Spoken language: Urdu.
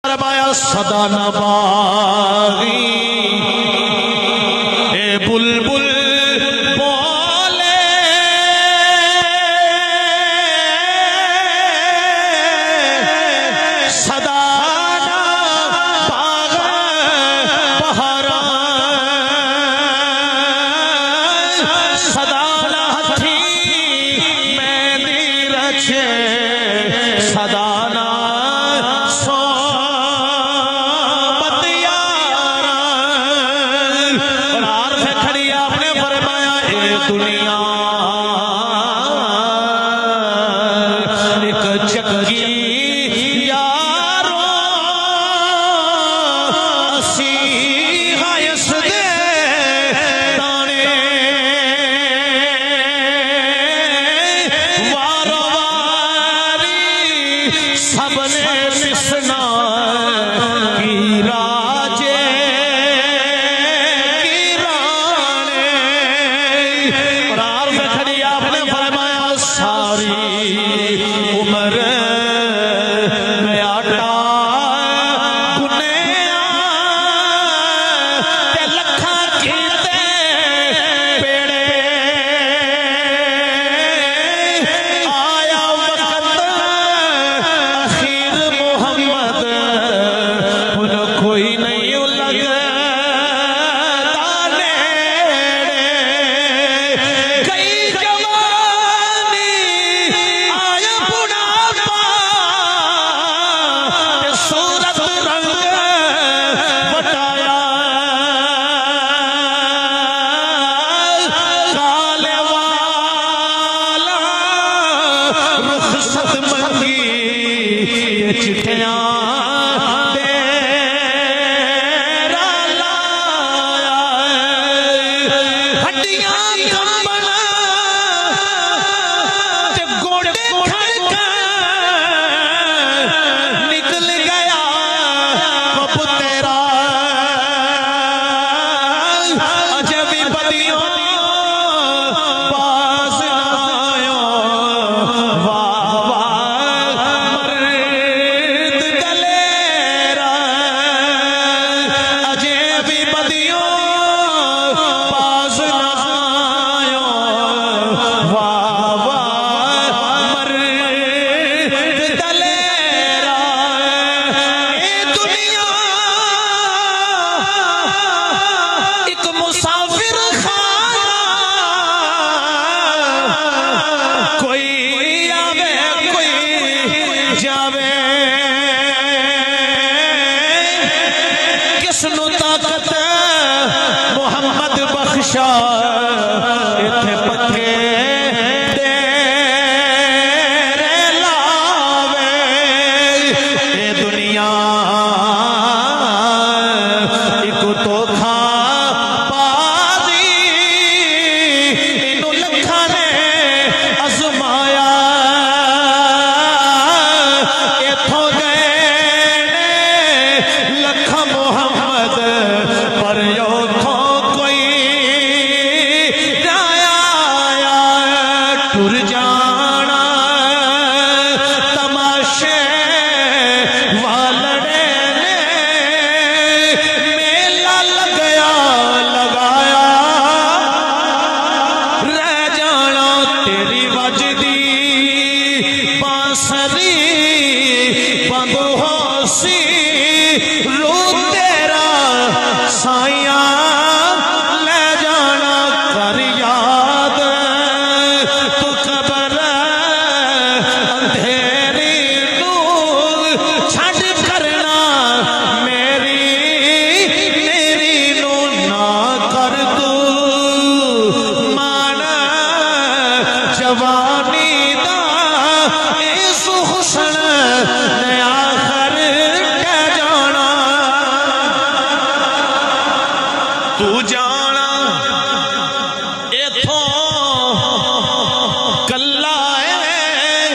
فرمایا صدا نباغی اے بلبل بولے صدا نباغ بہارا صدا نہتھی میں نیرچے صدا دنیا ایک چکی یارو اسی حیث دے دانے وارو واری سب نے مسنا کی راجے عمر میں آٹا گنیا تے لکھا کیتے پیڑے آیا وقت اخیر محمد ان کوئی نہیں لگ چٹھیاں تیرا لایا ہڈیاں کمبن تے گوڑے کھڑک نکل گیا پپ تیرا عجبی بدیوں باز نہ آیا طاقت محمد بخشا اتھے پتھے دیر لاوے اے دنیا ایک تو کھا بازی انہوں لکھا نے ازمایا اتھوں گئے لکھا محمد پر یو تھو کوئی آیا ٹر جانا تماشے والڑے نے میلہ لگایا رہ جانا تیری وجدی بانسری بند ہو سی